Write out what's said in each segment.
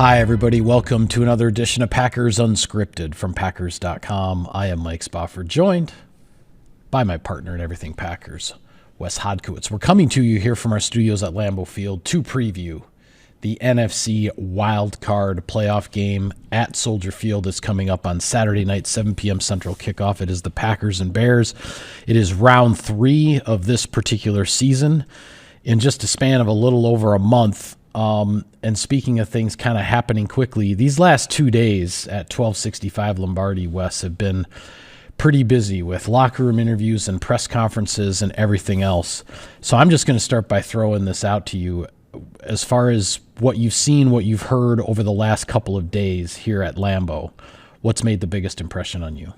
Hi, everybody. Welcome to another edition of Packers Unscripted from Packers.com. I am Mike Spofford, joined by my partner in everything Packers, Wes Hodkiewicz. We're coming to you here from our studios at Lambeau Field to preview the NFC wildcard playoff game at Soldier Field. Is coming up on Saturday night, 7 p.m. Central kickoff. It is the Packers and Bears. It is round 3 of this particular season in just a span of a little over a month. And speaking of things kind of happening quickly, these last 2 days at 1265 Lombardi West have been pretty busy with locker room interviews and press conferences and everything else. So I'm just going to start by throwing this out to you. As far as what you've seen, what you've heard over the last couple of days here at Lambeau, what's made the biggest impression on you?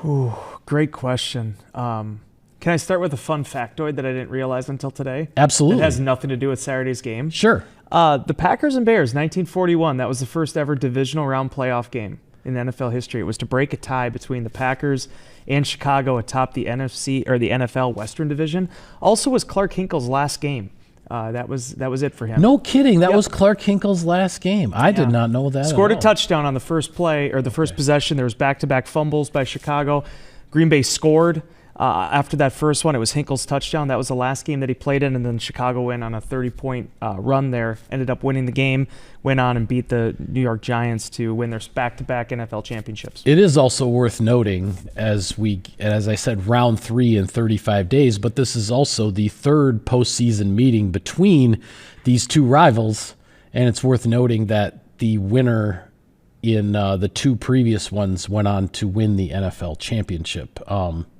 Ooh, great question. Can I start with a fun factoid that I didn't realize until today? Absolutely. It has nothing to do with Saturday's game. Sure. The Packers and Bears, 1941, that was the first ever divisional round playoff game in NFL history. It was to break a tie between the Packers and Chicago atop the NFC or the NFL Western Division. Also was Clark Hinkle's last game. That was it for him. No kidding. That was Clark Hinkle's last game. I did not know that. Scored a touchdown on the first play or the first possession. There was back-to-back fumbles by Chicago. Green Bay scored. After that first one, it was Hinkle's touchdown. That was the last game that he played in, and then Chicago went on a 30-point run there, ended up winning the game, went on and beat the New York Giants to win their back-to-back NFL championships. It is also worth noting, as I said, round 3 in 35 days, but this is also the third postseason meeting between these two rivals, and it's worth noting that the winner in the 2 previous ones went on to win the NFL championship.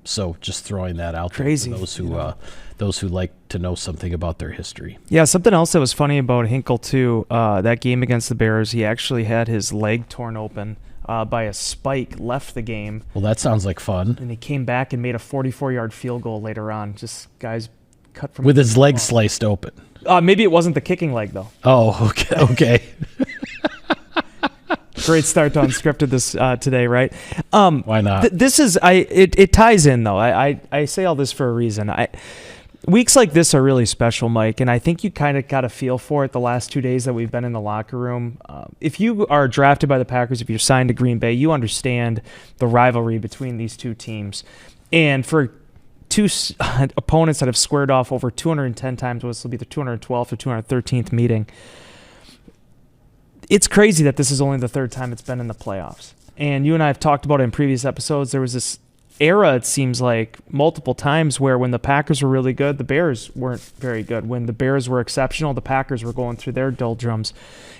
So just throwing that out there for those who like to know something about their history. Yeah, something else that was funny about Hinkle too, that game against the Bears, he actually had his leg torn open by a spike, left the game. Well, that sounds like fun. And he came back and made a 44-yard field goal later on. Just guys cut from with his leg sliced open. Maybe it wasn't the kicking leg though. Oh, okay. Great start to Unscripted this today, right? Why not? It ties in though. I say all this for a reason. Weeks like this are really special, Mike, and I think you kind of got a feel for it the last 2 days that we've been in the locker room. If you are drafted by the Packers, if you're signed to Green Bay, you understand the rivalry between these two teams. And for two opponents that have squared off over 210 times, this will be the 212th or 213th meeting. It's crazy that this is only the third time it's been in the playoffs. And you and I have talked about it in previous episodes. There was this era, it seems like, multiple times where when the Packers were really good, the Bears weren't very good. When the Bears were exceptional, the Packers were going through their doldrums.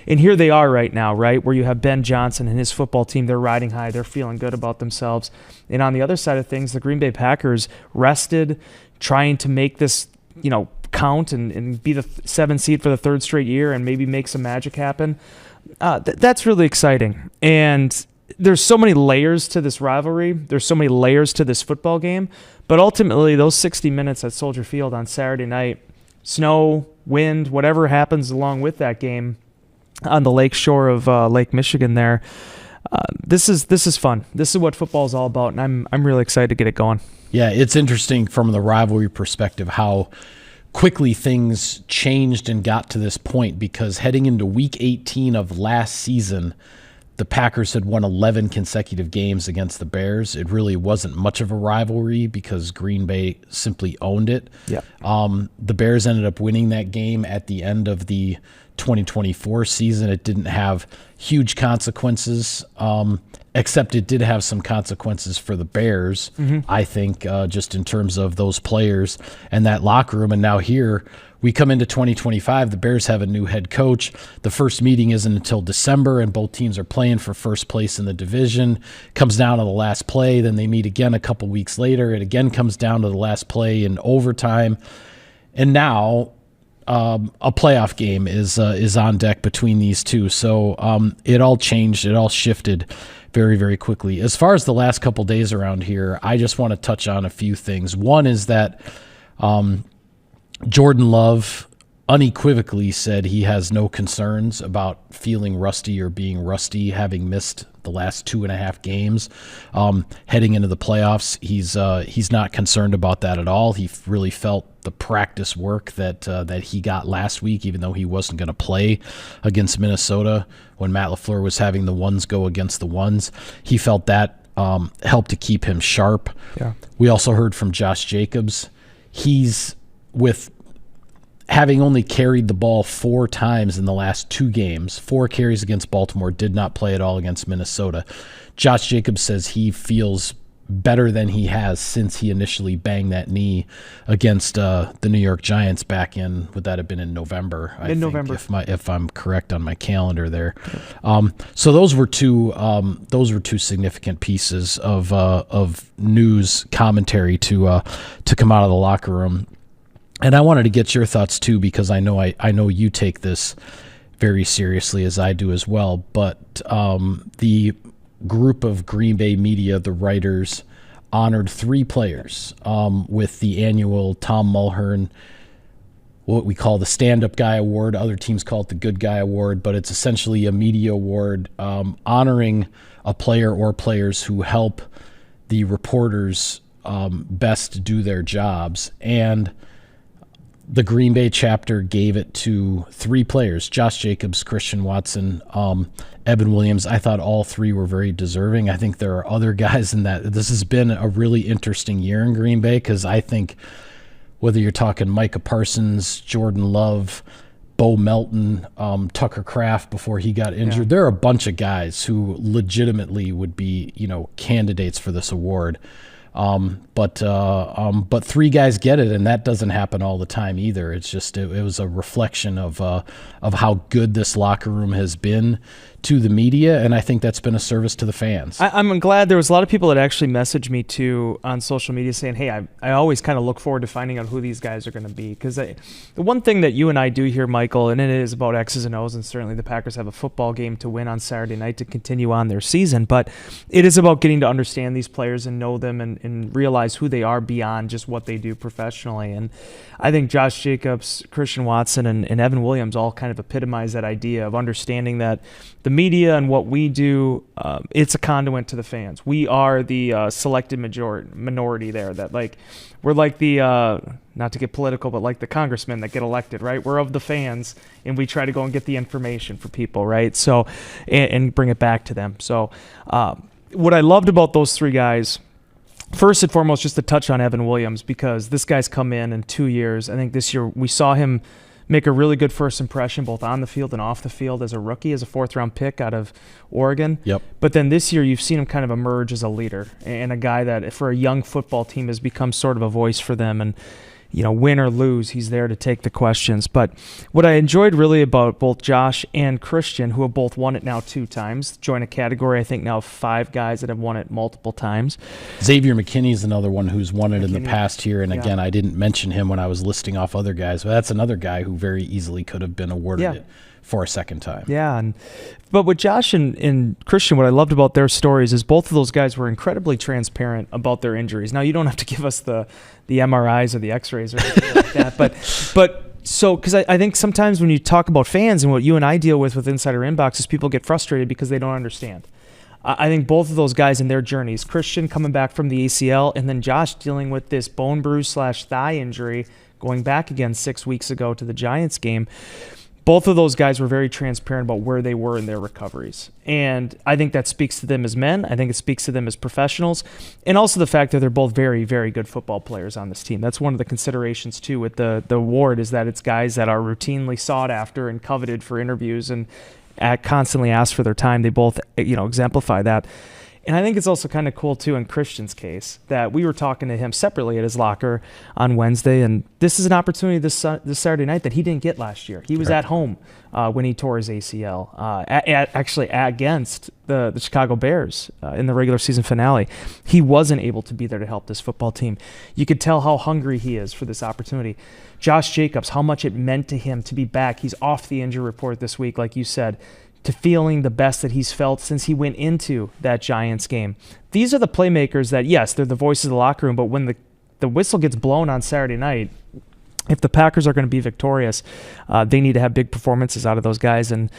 And here they are right now, right, where you have Ben Johnson and his football team. They're riding high. They're feeling good about themselves. And on the other side of things, the Green Bay Packers rested, trying to make this, count and be the 7th seed for the 3rd straight year and maybe make some magic happen. That's really exciting. And there's so many layers to this rivalry. There's so many layers to this football game. But ultimately, those 60 minutes at Soldier Field on Saturday night, snow, wind, whatever happens along with that game on the lake shore of Lake Michigan there, this is fun. This is what football is all about, and I'm really excited to get it going. Yeah, it's interesting from the rivalry perspective how quickly things changed and got to this point, because heading into week 18 of last season, the Packers had won 11 consecutive games against the Bears. It really wasn't much of a rivalry because Green Bay simply owned it. Yeah. The Bears ended up winning that game at the end of the 2024 season. It didn't have huge consequences, except it did have some consequences for the Bears, I think, just in terms of those players and that locker room. And now here we come into 2025. The Bears have a new head coach. The first meeting isn't until December, and both teams are playing for first place in the division. Comes down to the last play. Then they meet again a couple weeks later. It again comes down to the last play in overtime. And now a playoff game is on deck between these two. So it all changed. It all shifted very, very quickly. As far as the last couple days around here, I just want to touch on a few things. One is that Jordan Love unequivocally said he has no concerns about feeling rusty or being rusty, having missed the last 2.5 games. Heading into the playoffs, he's not concerned about that at all. He really felt the practice work that he got last week, even though he wasn't going to play against Minnesota when Matt LaFleur was having the ones go against the ones. He felt that helped to keep him sharp. Yeah. We also heard from Josh Jacobs. He's with having only carried the ball 4 times in the last 2 games, 4 carries against Baltimore, did not play at all against Minnesota. Josh Jacobs says he feels better than he has since he initially banged that knee against the New York Giants back in, would that have been in November? Mid-November. If I'm correct on my calendar there. So those were two significant pieces of news commentary to come out of the locker room. And I wanted to get your thoughts too, because I know you take this very seriously, as I do as well. But the group of Green Bay media, the writers, honored 3 players with the annual Tom Mulhern, what we call the Stand-Up Guy Award. Other teams call it the Good Guy Award, but it's essentially a media award honoring a player or players who help the reporters best do their jobs. And the Green Bay chapter gave it to 3 players: Josh Jacobs, Christian Watson, Evan Williams. I thought all 3 were very deserving. I think there are other guys in that. This has been a really interesting year in Green Bay, because I think whether you're talking Micah Parsons, Jordan Love, Bo Melton, Tucker Kraft before he got injured, there are a bunch of guys who legitimately would be, candidates for this award. But 3 guys get it, and that doesn't happen all the time either. It's just it was a reflection of how good this locker room has been to the media, and I think that's been a service to the fans. I'm glad there was a lot of people that actually messaged me too on social media saying, hey, I always kind of look forward to finding out who these guys are going to be, because the one thing that you and I do here, Michael, and it is about X's and O's, and certainly the Packers have a football game to win on Saturday night to continue on their season, but it is about getting to understand these players and know them and realize who they are beyond just what they do professionally. And I think Josh Jacobs, Christian Watson, and Evan Williams all kind of epitomize that idea of understanding that the media and what we do, it's a conduit to the fans. We are the selected minority there. That we're like the not to get political, but like the congressmen that get elected, right? We're of the fans, and we try to go and get the information for people, right? So and bring it back to them. So what I loved about those 3 guys, first and foremost, just to touch on Evan Williams, because this guy's come in 2 years. I think this year we saw him make a really good first impression both on the field and off the field as a rookie, as a 4th-round pick out of Oregon. Yep. But then this year you've seen him kind of emerge as a leader and a guy that for a young football team has become sort of a voice for them. And win or lose, he's there to take the questions. But what I enjoyed really about both Josh and Christian, who have both won it now 2 times, join a category, I think, now of 5 guys that have won it multiple times. Xavier McKinney is another one who's won it in the past here. And again, I didn't mention him when I was listing off other guys, but that's another guy who very easily could have been awarded it for a second time. Yeah. But with Josh and Christian, what I loved about their stories is both of those guys were incredibly transparent about their injuries. Now, you don't have to give us the MRIs or the X-rays or anything like that, but so, because I think sometimes when you talk about fans and what you and I deal with Insider Inbox is people get frustrated because they don't understand. I think both of those guys in their journeys, Christian coming back from the ACL, and then Josh dealing with this bone bruise / thigh injury going back again 6 weeks ago to the Giants game. Both of those guys were very transparent about where they were in their recoveries. And I think that speaks to them as men. I think it speaks to them as professionals. And also the fact that they're both very, very good football players on this team. That's one of the considerations, too, with the award, is that it's guys that are routinely sought after and coveted for interviews and constantly asked for their time. They both, exemplify that. And I think it's also kind of cool, too, in Christian's case, that we were talking to him separately at his locker on Wednesday, and this is an opportunity this Saturday night that he didn't get last year. He was at home when he tore his ACL, actually against the Chicago Bears in the regular season finale. He wasn't able to be there to help this football team. You could tell how hungry he is for this opportunity. Josh Jacobs, how much it meant to him to be back. He's off the injury report this week, like you said, to feeling the best that he's felt since he went into that Giants game. These are the playmakers that, yes, they're the voice of the locker room, but when the whistle gets blown on Saturday night, if the Packers are going to be victorious, they need to have big performances out of those guys. And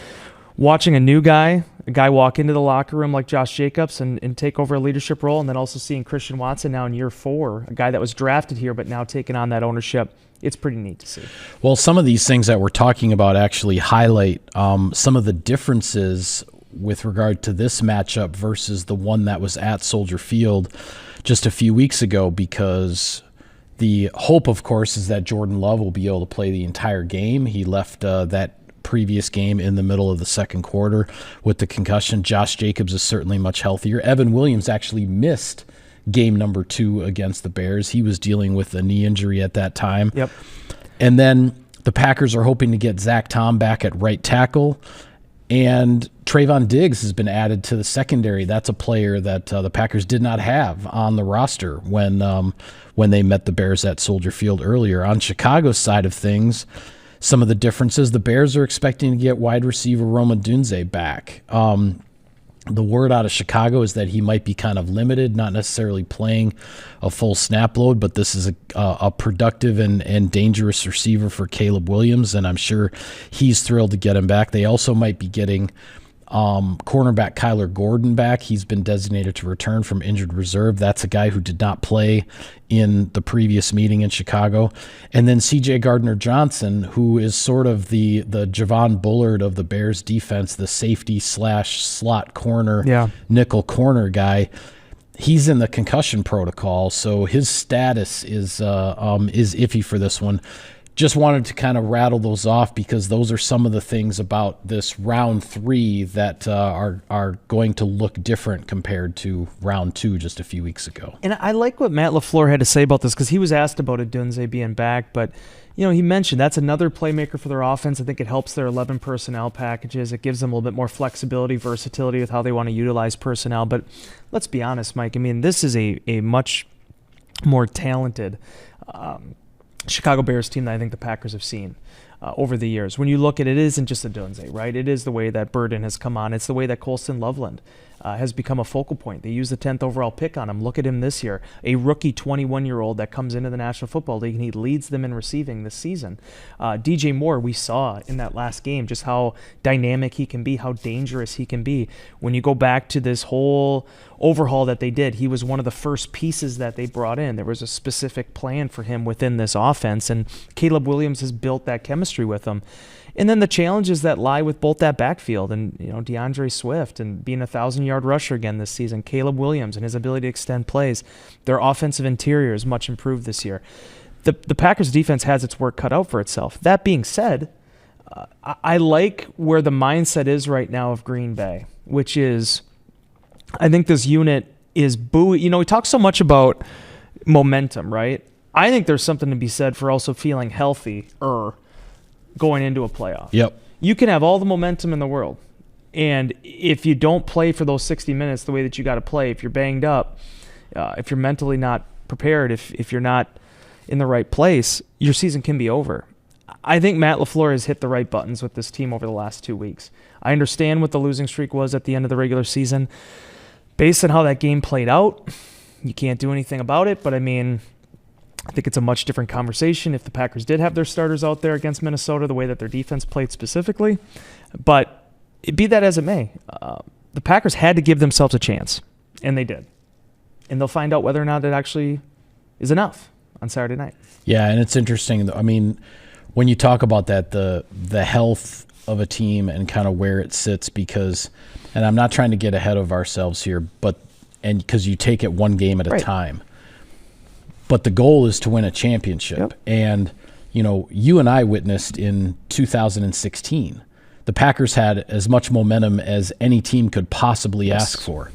watching a guy walk into the locker room like Josh Jacobs and take over a leadership role, and then also seeing Christian Watson now in year 4, a guy that was drafted here but now taking on that ownership, it's pretty neat to see. Well, some of these things that we're talking about actually highlight some of the differences with regard to this matchup versus the one that was at Soldier Field just a few weeks ago, because the hope, of course, is that Jordan Love will be able to play the entire game. He left that previous game in the middle of the second quarter with the concussion. Josh Jacobs is certainly much healthier. Evan Williams actually missed game number 2 against the Bears. He was dealing with a knee injury at that time. Yep. And then the Packers are hoping to get Zach Tom back at right tackle. And Trayvon Diggs has been added to the secondary. That's a player that the Packers did not have on the roster when they met the Bears at Soldier Field earlier. On Chicago's side of things, some of the differences, the Bears are expecting to get wide receiver Roma Dunze back. The word out of Chicago is that he might be kind of limited, not necessarily playing a full snap load, but this is a productive and dangerous receiver for Caleb Williams, and I'm sure he's thrilled to get him back. They also might be getting cornerback Kyler Gordon back. He's been designated to return from injured reserve. That's a guy who did not play in the previous meeting in Chicago. And then C.J. Gardner-Johnson, who is sort of the Javon Bullard of the Bears defense, the safety / slot corner, nickel corner guy. He's in the concussion protocol, so his status is iffy for this one. Just wanted to kind of rattle those off because those are some of the things about this round 3 that are going to look different compared to round 2 just a few weeks ago. And I like what Matt LaFleur had to say about this, because he was asked about Dunze being back, but he mentioned that's another playmaker for their offense. I think it helps their 11 personnel packages. It gives them a little bit more flexibility, versatility with how they want to utilize personnel. But let's be honest, Mike. I mean, this is a much more talented Chicago Bears team that I think the Packers have seen over the years. When you look at it, it isn't just a Dunze, right? It is the way that Burden has come on. It's the way that Colston Loveland has become a focal point. They used the 10th overall pick on him. Look at him this year. A rookie 21-year-old that comes into the National Football League, and he leads them in receiving this season. DJ Moore, we saw in that last game just how dynamic he can be, how dangerous he can be. When you go back to this whole overhaul that they did, he was one of the first pieces that they brought in. There was a specific plan for him within this offense, and Caleb Williams has built that chemistry with him. And then the challenges that lie with both that backfield and DeAndre Swift and being a 1,000-yard rusher again this season, Caleb Williams and his ability to extend plays. Their offensive interior is much improved this year. The Packers defense has its work cut out for itself. That being said, I like where the mindset is right now of Green Bay, which is I think this unit is buoy. We talk so much about momentum, right? I think there's something to be said for also feeling healthy going into a playoff. Yep. You can have all the momentum in the world, and if you don't play for those 60 minutes the way that you got to play, if you're banged up, if you're mentally not prepared, if you're not in the right place, your season can be over. I think Matt LaFleur has hit the right buttons with this team over the last 2 weeks. I understand what the losing streak was at the end of the regular season. Based on how that game played out, you can't do anything about it, but I think it's a much different conversation if the Packers did have their starters out there against Minnesota, the way that their defense played specifically. But be that as it may, the Packers had to give themselves a chance, and they did. And they'll find out whether or not it actually is enough on Saturday night. Yeah, and it's interesting. I mean, when you talk about that, the health of a team and kind of where it sits, because, and I'm not trying to get ahead of ourselves here, because you take it one game at a time. But the goal is to win a championship. Yep. And, you and I witnessed in 2016, the Packers had as much momentum as any team could possibly ask for.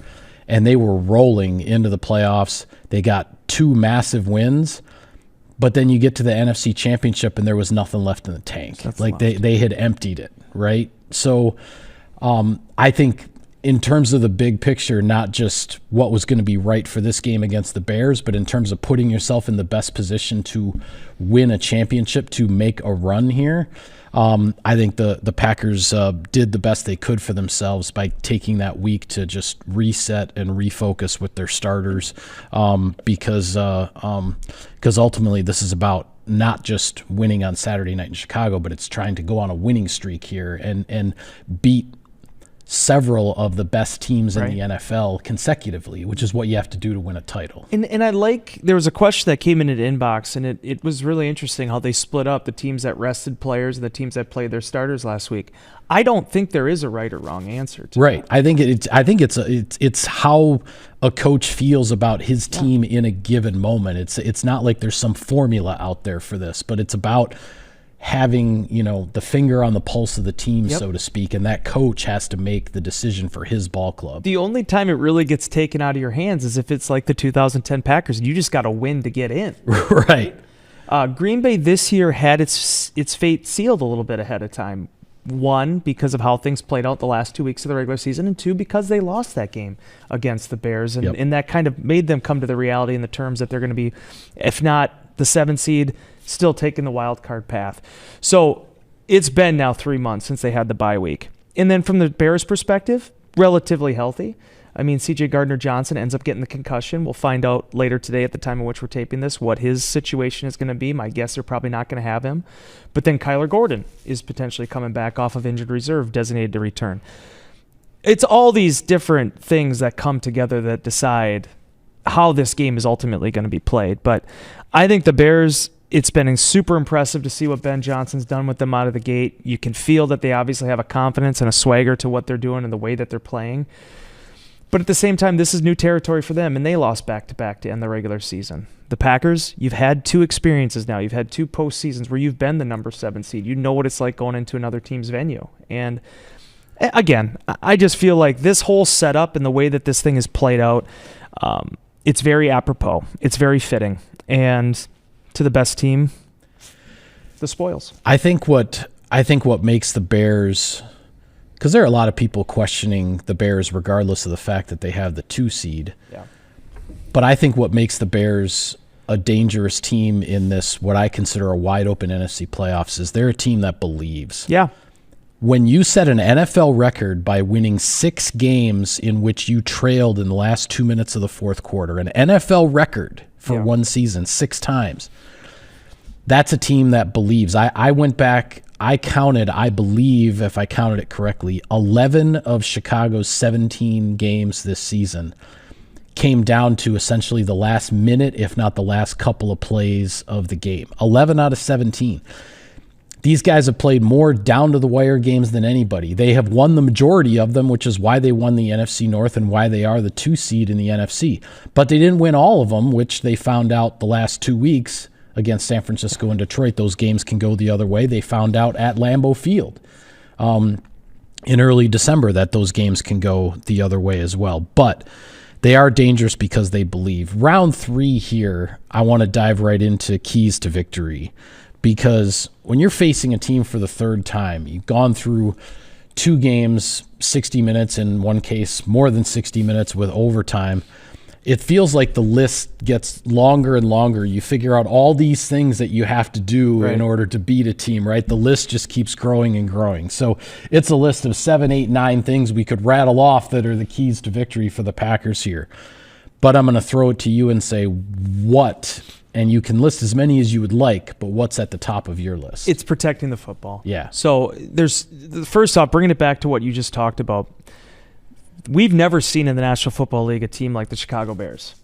And they were rolling into the playoffs. They got 2 massive wins. But then you get to the NFC Championship and there was nothing left in the tank. They had emptied it, right? So I think in terms of the big picture, not just what was going to be right for this game against the Bears, but in terms of putting yourself in the best position to win a championship, to make a run here, I think the Packers did the best they could for themselves by taking that week to just reset and refocus with their starters, because ultimately this is about not just winning on Saturday night in Chicago, but it's trying to go on a winning streak here and beat several of the best teams in the NFL consecutively, which is what you have to do to win a title. And I like, there was a question that came in an inbox, and it was really interesting how they split up the teams that rested players and the teams that played their starters last week. I don't think there is a right or wrong answer to that. I think it's how a coach feels about his team in a given moment. It's not like there's some formula out there for this, but it's about having, the finger on the pulse of the team, so to speak, and that coach has to make the decision for his ball club. The only time it really gets taken out of your hands is if it's like the 2010 Packers, and you just got to win to get in. Right. Green Bay this year had its fate sealed a little bit ahead of time. One, because of how things played out the last 2 weeks of the regular season, and two, because they lost that game against the Bears, and that kind of made them come to the reality in the terms that they're going to be, if not the 7 seed, still taking the wild card path. So it's been now 3 months since they had the bye week. And then from the Bears' perspective, relatively healthy. I mean, C.J. Gardner-Johnson ends up getting the concussion. We'll find out later today at the time in which we're taping this what his situation is going to be. My guess they're probably not going to have him. But then Kyler Gordon is potentially coming back off of injured reserve, designated to return. It's all these different things that come together that decide how this game is ultimately going to be played. But I think the Bears, it's been super impressive to see what Ben Johnson's done with them out of the gate. You can feel that they obviously have a confidence and a swagger to what they're doing and the way that they're playing. But at the same time, this is new territory for them, and they lost back-to-back to end the regular season. The Packers, you've had 2 experiences now. You've had 2 postseasons where you've been the number 7 seed. You know what it's like going into another team's venue. And again, I just feel like this whole setup and the way that this thing is played out, it's very apropos. It's very fitting. And to the best team, the spoils. I think what makes the Bears, because there are a lot of people questioning the Bears regardless of the fact that they have the 2 seed. Yeah. But I think what makes the Bears a dangerous team in this, what I consider a wide open NFC playoffs, is they're a team that believes. Yeah. When you set an NFL record by winning 6 games in which you trailed in the last 2 minutes of the fourth quarter, an NFL record for one season 6 times, that's a team that believes. I went back, I counted, I believe, if I counted it correctly, 11 of Chicago's 17 games this season came down to essentially the last minute, if not the last couple of plays of the game. 11 out of 17. These guys have played more down-to-the-wire games than anybody. They have won the majority of them, which is why they won the NFC North and why they are the 2 seed in the NFC. But they didn't win all of them, which they found out the last 2 weeks against San Francisco and Detroit. Those games can go the other way. They found out at Lambeau Field in early December that those games can go the other way as well. But they are dangerous because they believe. Round 3 here, I want to dive right into keys to victory. Because when you're facing a team for the 3rd time, you've gone through 2 games, 60 minutes, in one case more than 60 minutes with overtime, it feels like the list gets longer and longer. You figure out all these things that you have to do in order to beat a team, right? The list just keeps growing and growing. So it's a list of 7, 8, 9 things we could rattle off that are the keys to victory for the Packers here. But I'm going to throw it to you and say what. And you can list as many as you would like, but what's at the top of your list? It's protecting the football. Yeah. So first off, bringing it back to what you just talked about, we've never seen in the National Football League a team like the Chicago Bears,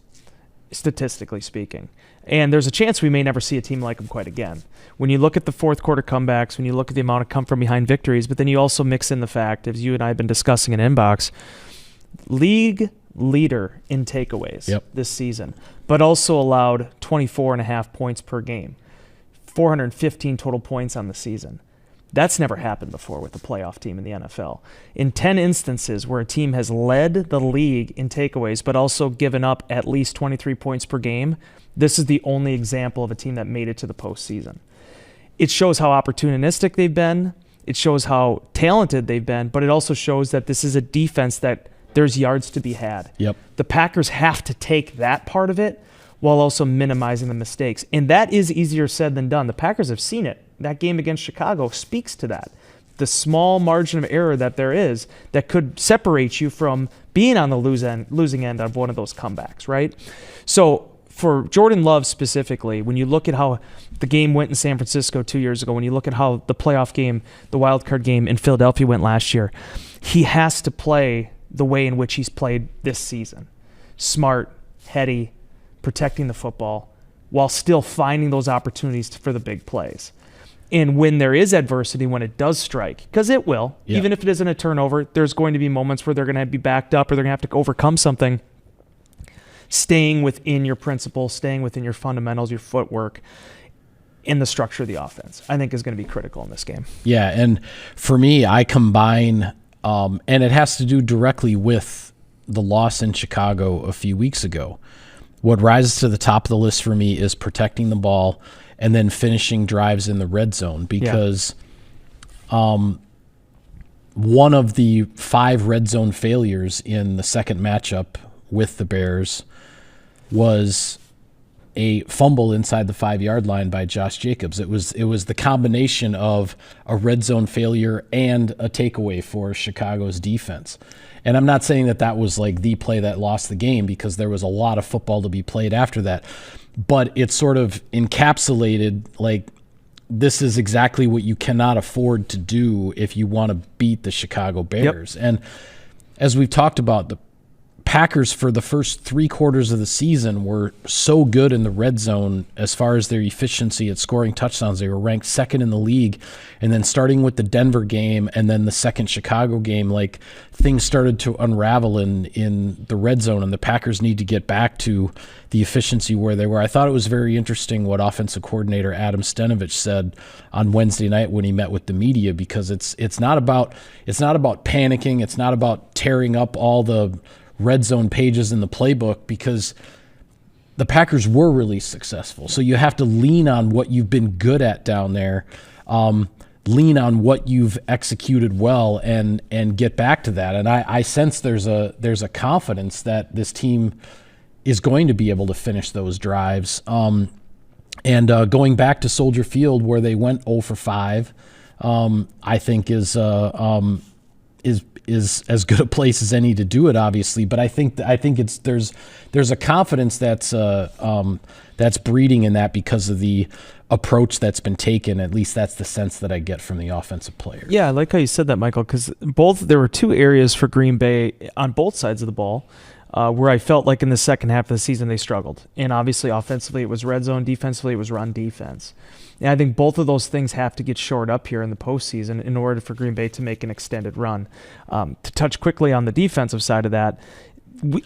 statistically speaking. And there's a chance we may never see a team like them quite again. When you look at the fourth quarter comebacks, when you look at the amount of come from behind victories, but then you also mix in the fact, as you and I have been discussing in Inbox, league leader in takeaways this season, but also allowed 24.5 points per game, 415 total points on the season. That's never happened before with a playoff team in the NFL. In 10 instances where a team has led the league in takeaways, but also given up at least 23 points per game, this is the only example of a team that made it to the postseason. It shows how opportunistic they've been. It shows how talented they've been, but it also shows that this is a defense that there's yards to be had. Yep. The Packers have to take that part of it while also minimizing the mistakes. And that is easier said than done. The Packers have seen it. That game against Chicago speaks to that. The small margin of error that there is that could separate you from being on the losing end of one of those comebacks, right? So for Jordan Love specifically, when you look at how the game went in San Francisco 2 years ago, when you look at how the playoff game, the wild card game in Philadelphia went last year, he has to play the way in which he's played this season. Smart, heady, protecting the football, while still finding those opportunities for the big plays. And when there is adversity, when it does strike, because it will, even if it isn't a turnover, there's going to be moments where they're going to be backed up or they're going to have to overcome something. Staying within your principles, staying within your fundamentals, your footwork, in the structure of the offense, I think is going to be critical in this game. Yeah, and for me, I combine, and it has to do directly with the loss in Chicago a few weeks ago. What rises to the top of the list for me is protecting the ball and then finishing drives in the red zone, because one of the 5 red zone failures in the second matchup with the Bears was a fumble inside the 5-yard line by Josh Jacobs. It was the combination of a red zone failure and a takeaway for Chicago's defense. And I'm not saying that was like the play that lost the game, because there was a lot of football to be played after that. But it sort of encapsulated, like, this is exactly what you cannot afford to do if you want to beat the Chicago Bears. Yep. And as we've talked about, the Packers for the first 3 quarters of the season were so good in the red zone as far as their efficiency at scoring touchdowns. They were ranked 2nd in the league. And then starting with the Denver game and then the second Chicago game, like, things started to unravel in the red zone, and the Packers need to get back to the efficiency where they were. I thought it was very interesting what offensive coordinator Adam Stenovich said on Wednesday night when he met with the media, because it's not about panicking, it's not about tearing up all the red zone pages in the playbook, because the Packers were really successful. So you have to lean on what you've been good at down there, lean on what you've executed well, and get back to that. And I sense there's a confidence that this team is going to be able to finish those drives. And going back to Soldier Field, where they went 0 for 5, I think is as good a place as any to do it, obviously. But I think there's a confidence that's breeding in that because of the approach that's been taken. At least that's the sense that I get from the offensive players. Yeah, I like how you said that, Michael, because there were 2 areas for Green Bay on both sides of the ball where I felt like in the second half of the season they struggled. And obviously offensively it was red zone, defensively it was run defense. And I think both of those things have to get shored up here in the postseason in order for Green Bay to make an extended run. To touch quickly on the defensive side of that,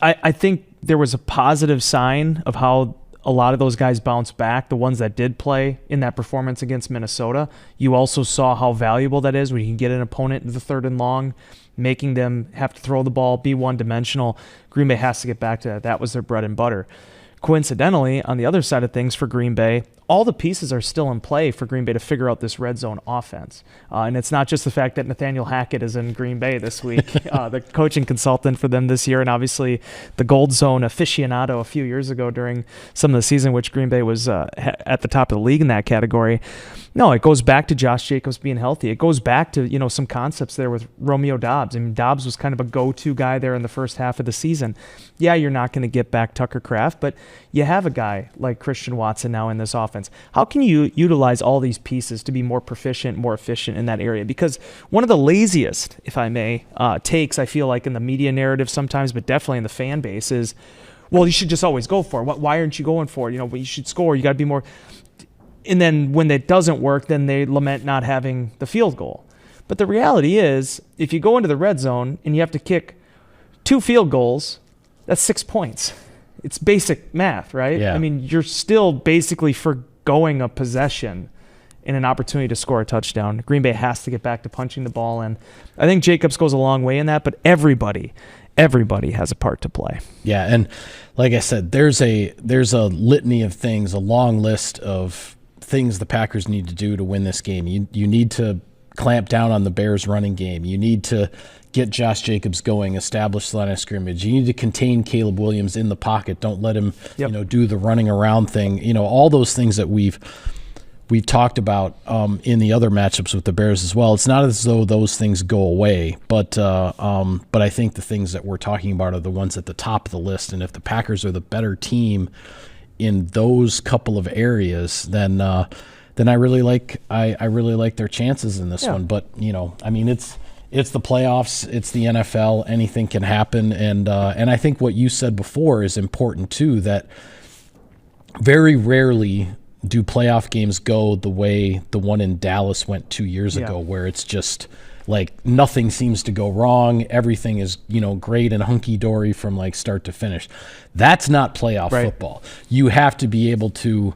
I think there was a positive sign of how a lot of those guys bounced back, the ones that did play in that performance against Minnesota. You also saw how valuable that is when you can get an opponent into the 3rd and long, making them have to throw the ball, be one-dimensional. Green Bay has to get back to that. That was their bread and butter. Coincidentally, on the other side of things for Green Bay, all the pieces are still in play for Green Bay to figure out this red zone offense. And it's not just the fact that Nathaniel Hackett is in Green Bay this week, the coaching consultant for them this year, and obviously the gold zone aficionado a few years ago during some of the season, which Green Bay was at the top of the league in that category. No, it goes back to Josh Jacobs being healthy. It goes back to, some concepts there with Romeo Doubs. I mean, Doubs was kind of a go-to guy there in the first half of the season. Yeah, you're not going to get back Tucker Kraft, but you have a guy like Christian Watson now in this offense. How can you utilize all these pieces to be more proficient, more efficient in that area? Because one of the laziest, if I may, takes, I feel like in the media narrative sometimes, but definitely in the fan base is, well, you should just always go for it. Why aren't you going for it? You should score. You got to be more. And then when that doesn't work, then they lament not having the field goal. But the reality is, if you go into the red zone and you have to kick 2 field goals, that's 6 points. It's basic math, right? Yeah. I mean, you're still basically forgoing a possession and an opportunity to score a touchdown. Green Bay has to get back to punching the ball, and I think Jacobs goes a long way in that, but everybody has a part to play. Yeah, and like I said, there's a litany of things, a long list of things the Packers need to do to win this game. You need to clamp down on the Bears running game. You need to get Josh Jacobs going, establish the line of scrimmage. You need to contain Caleb Williams in the pocket. Don't let him, do the running around thing. All those things that we've talked about in the other matchups with the Bears as well. It's not as though those things go away, but I think the things that we're talking about are the ones at the top of the list. And if the Packers are the better team in those couple of areas, then I really like their chances in this one. But I mean, it's the playoffs, it's the NFL, anything can happen, and I think what you said before is important too. That very rarely do playoff games go the way the one in Dallas went 2 years ago, where it's just like nothing seems to go wrong. Everything is, great and hunky-dory from like start to finish. That's not playoff football. You have to be able to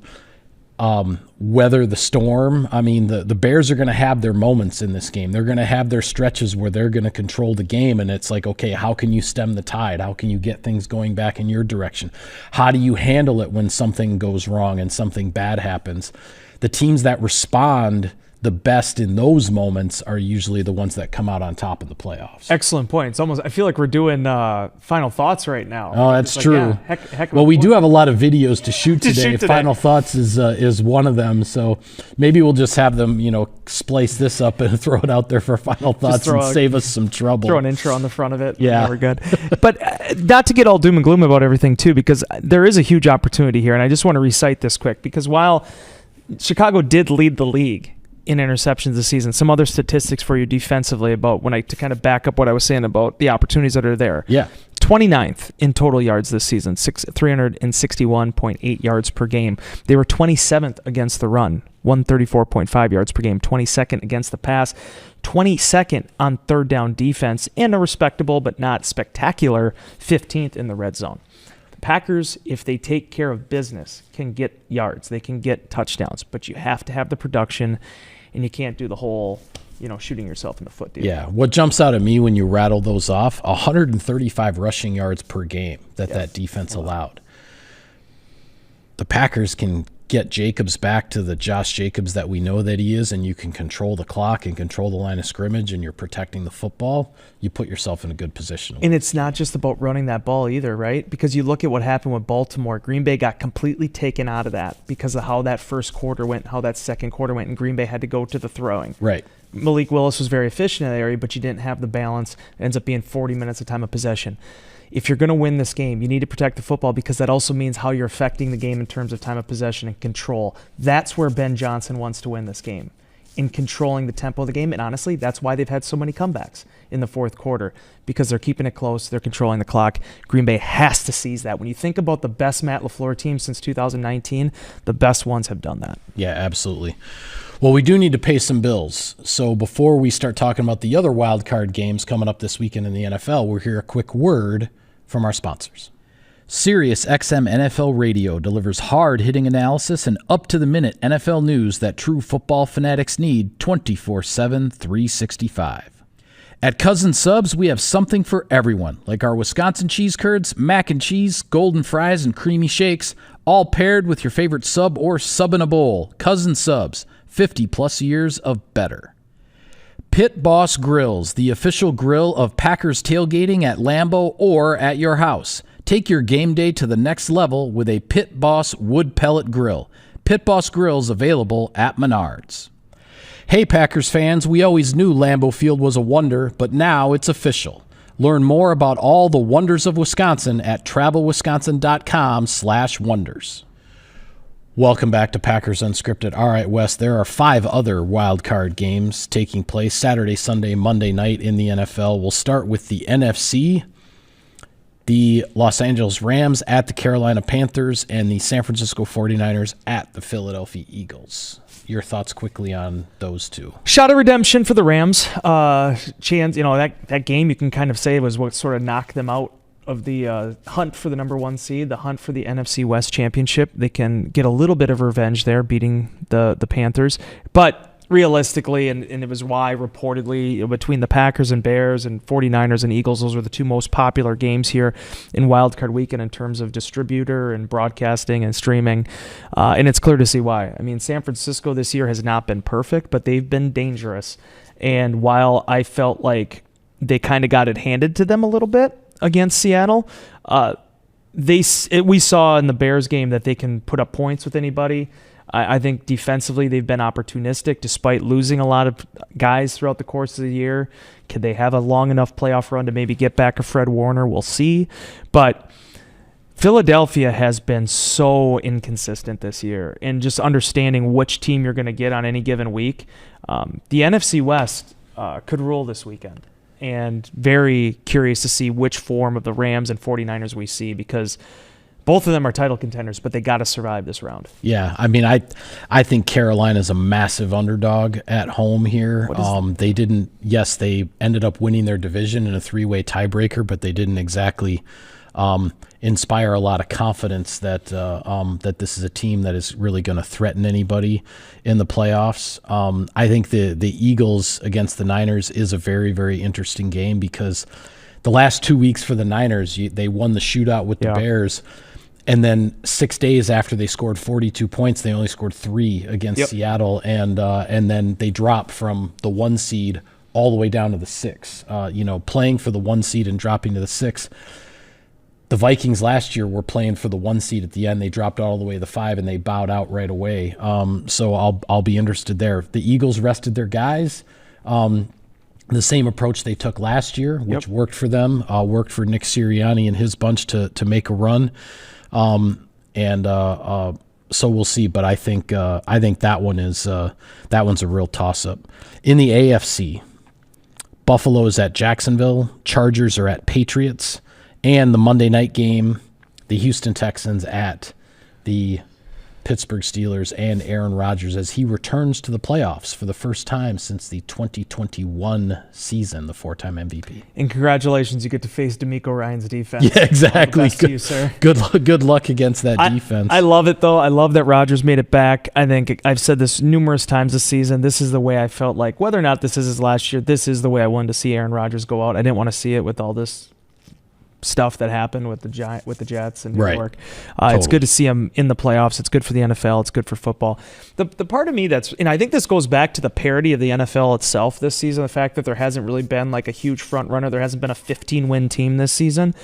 weather the storm. I mean, the Bears are going to have their moments in this game. They're going to have their stretches where they're going to control the game, and it's like, okay, how can you stem the tide? How can you get things going back in your direction? How do you handle it when something goes wrong and something bad happens? The teams that respond the best in those moments are usually the ones that come out on top in the playoffs. Excellent point. It's almost, I feel like we're doing final thoughts right now. Oh, that's like, true. Heck well, we do have a lot of videos to shoot today. Final thoughts is one of them. So maybe we'll just have them, splice this up and throw it out there for final thoughts and save us some trouble. Throw an intro on the front of it. Yeah. We're good. But not to get all doom and gloom about everything too, because there is a huge opportunity here. And I just want to recite this quick, because while Chicago did lead the league in interceptions this season, some other statistics for you defensively about to kind of back up what I was saying about the opportunities that are there. Yeah. 29th in total yards this season, 361.8 yards per game. They were 27th against the run, 134.5 yards per game, 22nd against the pass, 22nd on third down defense, and a respectable but not spectacular 15th in the red zone. Packers, if they take care of business, can get yards. They can get touchdowns, but you have to have the production, and you can't do the whole, shooting yourself in the foot deal. Yeah. What jumps out at me when you rattle those off, 135 rushing yards per game that defense allowed. The Packers can get Jacobs back to the Josh Jacobs that we know that he is, and you can control the clock and control the line of scrimmage, and you're protecting the football, you put yourself in a good position. And it's not just about running that ball either, right? Because you look at what happened with Baltimore. Green Bay got completely taken out of that because of how that first quarter went, how that second quarter went, and Green Bay had to go to the throwing. Right. Malik Willis was very efficient in that area, but you didn't have the balance. It ends up being 40 minutes of time of possession. If you're going to win this game, you need to protect the football, because that also means how you're affecting the game in terms of time of possession and control. That's where Ben Johnson wants to win this game, in controlling the tempo of the game. And honestly, that's why they've had so many comebacks in the fourth quarter, because they're keeping it close, they're controlling the clock. Green Bay has to seize that. When you think about the best Matt LaFleur team since 2019, the best ones have done that. Yeah, absolutely. Well, we do need to pay some bills. So before we start talking about the other wild card games coming up this weekend in the NFL, we'll hear a quick word from our sponsors. SiriusXM NFL Radio delivers hard-hitting analysis and up-to-the-minute NFL news that true football fanatics need 24/7, 365. At Cousin Subs, we have something for everyone, like our Wisconsin cheese curds, mac and cheese, golden fries, and creamy shakes, all paired with your favorite sub or sub in a bowl. Cousin Subs, 50-plus years of better. Pit Boss Grills, the official grill of Packers tailgating at Lambeau or at your house. Take your game day to the next level with a Pit Boss wood pellet grill. Pit Boss Grills available at Menards. Hey Packers fans, we always knew Lambeau Field was a wonder, but now it's official. Learn more about all the wonders of Wisconsin at travelwisconsin.com/wonders. Welcome back to Packers Unscripted. All right, Wes, there are 5 other wild card games taking place Saturday, Sunday, Monday night in the NFL. We'll start with the NFC. The Los Angeles Rams at the Carolina Panthers, and the San Francisco 49ers at the Philadelphia Eagles. Your thoughts quickly on those two. Shot of redemption for the Rams. Chance, that game you can kind of say was what sort of knocked them out of the hunt for the number 1 seed, the hunt for the NFC West Championship. They can get a little bit of revenge there, beating the Panthers. But realistically, and it was why reportedly between the Packers and Bears and 49ers and Eagles, those were the 2 most popular games here in Wildcard Weekend in terms of distributor and broadcasting and streaming. And it's clear to see why. I mean, San Francisco this year has not been perfect, but they've been dangerous. And while I felt like they kind of got it handed to them a little bit against Seattle, we saw in the Bears game that they can put up points with anybody. I think defensively they've been opportunistic despite losing a lot of guys throughout the course of the year. Could they have a long enough playoff run to maybe get back a Fred Warner? We'll see. But Philadelphia has been so inconsistent this year, and just understanding which team you're going to get on any given week. The NFC West could rule this weekend, and very curious to see which form of the Rams and 49ers we see, because both of them are title contenders, but they got to survive this round. Yeah, I mean, I think Carolina's a massive underdog at home here. They ended up winning their division in a 3-way tiebreaker, but they didn't exactly inspire a lot of confidence that that this is a team that is really going to threaten anybody in the playoffs. I think the Eagles against the Niners is a very, very interesting game, because the last 2 weeks for the Niners, they won the shootout with the Bears. And then 6 days after they scored 42 points, they only scored 3 against Seattle, and then they dropped from the 1 seed all the way down to the 6. Playing for the 1 seed and dropping to the 6. The Vikings last year were playing for the 1 seed at the end. They dropped all the way to the 5, and they bowed out right away. So I'll be interested there. The Eagles rested their guys. The same approach they took last year, which worked for them, worked for Nick Sirianni and his bunch to make a run. So we'll see, but I think that one's a real toss-up. In the AFC, Buffalo is at Jacksonville, Chargers are at Patriots, and the Monday night game, the Houston Texans at the Pittsburgh Steelers and Aaron Rodgers as he returns to the playoffs for the first time since the 2021 season, the 4-time MVP. And congratulations, you get to face DeMeco Ryans' defense. Yeah, exactly. Good to you, sir. Good luck against that defense. I love it, though. I love that Rodgers made it back. I think I've said this numerous times this season. This is the way I felt like, whether or not this is his last year, this is the way I wanted to see Aaron Rodgers go out. I didn't want to see it with all this stuff that happened with the Jets in New York. Totally. It's good to see him in the playoffs. It's good for the NFL. It's good for football. The part of me and I think this goes back to the parity of the NFL itself this season, the fact that there hasn't really been like a huge front runner. There hasn't been a 15-win team this season.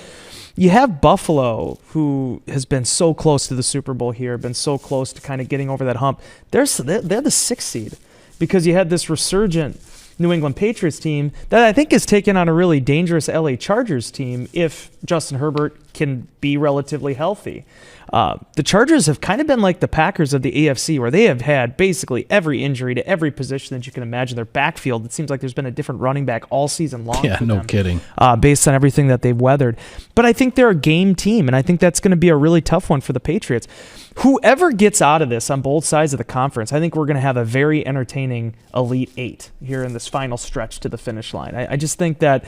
You have Buffalo, who has been so close to the Super Bowl here, been so close to kind of getting over that hump. They're the 6th seed, because you had this resurgent New England Patriots team that I think is taking on a really dangerous LA Chargers team if Justin Herbert can be relatively healthy. The Chargers have kind of been like the Packers of the AFC, where they have had basically every injury to every position that you can imagine. Their backfield, it seems like there's been a different running back all season long. Yeah, no kidding. Based on everything that they've weathered. But I think they're a game team, and I think that's going to be a really tough one for the Patriots. Whoever gets out of this on both sides of the conference, I think we're going to have a very entertaining Elite Eight here in this final stretch to the finish line. I just think that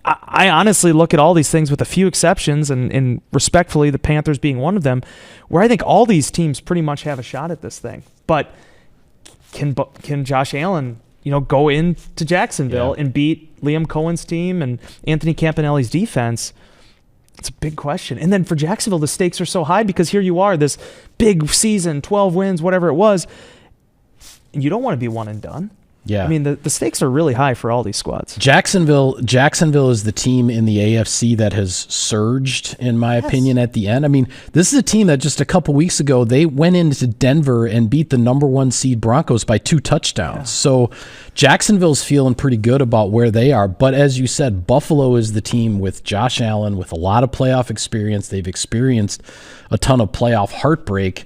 I honestly look at all these things, with a few exceptions, and respectfully, the Panthers being one of them, where I think all these teams pretty much have a shot at this thing. But can Josh Allen, go into Jacksonville and beat Liam Cohen's team and Anthony Campanelli's defense? It's a big question. And then for Jacksonville, the stakes are so high, because here you are, this big season, 12 wins, whatever it was, and you don't want to be one and done. Yeah. I mean, the stakes are really high for all these squads. Jacksonville is the team in the AFC that has surged, in my opinion, at the end. I mean, this is a team that just a couple weeks ago, they went into Denver and beat the number 1 seed Broncos by 2 touchdowns. Yeah. So Jacksonville's feeling pretty good about where they are. But as you said, Buffalo is the team with Josh Allen, with a lot of playoff experience. They've experienced a ton of playoff heartbreak.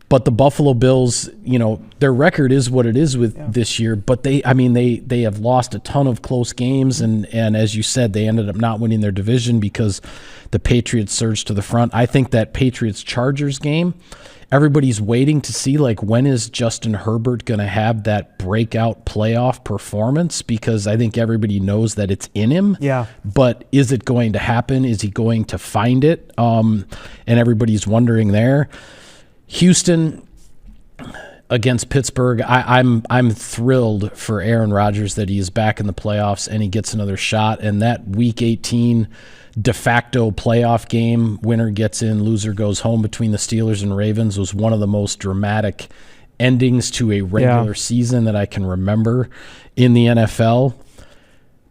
But the Buffalo Bills, their record is what it is with this year. But they have lost a ton of close games, and as you said, they ended up not winning their division because the Patriots surged to the front. I think that Patriots-Chargers game, everybody's waiting to see, like, when is Justin Herbert going to have that breakout playoff performance? Because I think everybody knows that it's in him. Yeah. But is it going to happen? Is he going to find it? And everybody's wondering there. Houston against Pittsburgh, I'm thrilled for Aaron Rodgers that he is back in the playoffs and he gets another shot. And that Week 18 de facto playoff game, winner gets in, loser goes home, between the Steelers and Ravens, was one of the most dramatic endings to a regular season that I can remember in the NFL.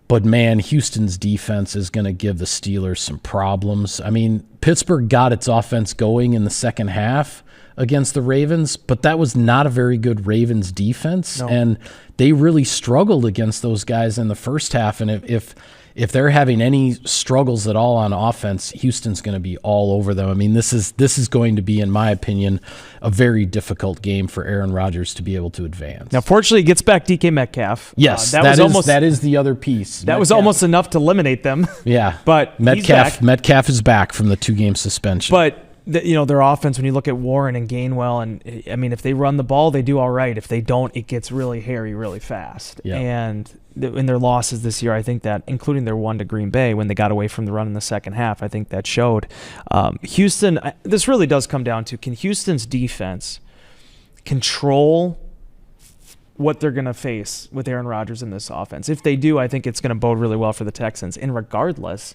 But, man, Houston's defense is going to give the Steelers some problems. I mean, Pittsburgh got its offense going in the second half against the Ravens, but that was not a very good Ravens defense. No. And they really struggled against those guys in the first half. And if they're having any struggles at all on offense, Houston's going to be all over them. I mean, this is going to be, in my opinion, a very difficult game for Aaron Rodgers to be able to advance. Now, fortunately, he gets back DK Metcalf. Yes, that is the other piece. That was almost enough to eliminate them. Yeah, but Metcalf is back from the 2-game suspension. But their offense, when you look at Warren and Gainwell, and I mean, if they run the ball, they do all right. If they don't, it gets really hairy really fast. Yeah. And in their losses this year, I think that, including their one to Green Bay when they got away from the run in the second half, I think that showed. Houston, this really does come down to, can Houston's defense control what they're going to face with Aaron Rodgers in this offense? If they do, I think it's going to bode really well for the Texans. And regardless,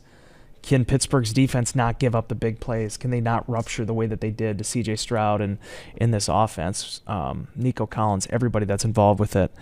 can Pittsburgh's defense not give up the big plays? Can they not rupture the way that they did to C.J. Stroud and in this offense? Nico Collins, everybody that's involved with it.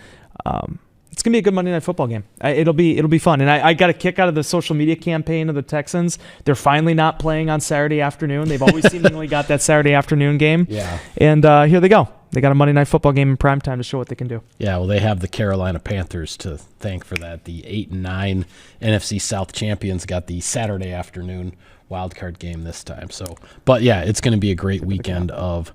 It's gonna be a good Monday Night Football game. It'll be fun. And I got a kick out of the social media campaign of the Texans. They're finally not playing on Saturday afternoon. They've always seemingly got that Saturday afternoon game. Yeah. And here they go. They got a Monday Night Football game in primetime to show what they can do. Yeah, well, they have the Carolina Panthers to thank for that. The 8-9 NFC South champions got the Saturday afternoon wildcard game this time. So, but yeah, it's going to be a great weekend of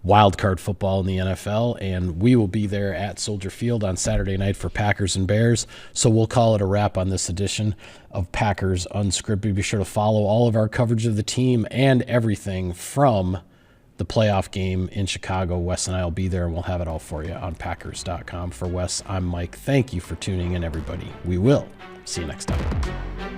wildcard football in the NFL, and we will be there at Soldier Field on Saturday night for Packers and Bears. So we'll call it a wrap on this edition of Packers Unscripted. Be sure to follow all of our coverage of the team and everything from the playoff game in Chicago. Wes and I will be there, and we'll have it all for you on Packers.com. For Wes, I'm Mike. Thank you for tuning in, everybody. We will see you next time.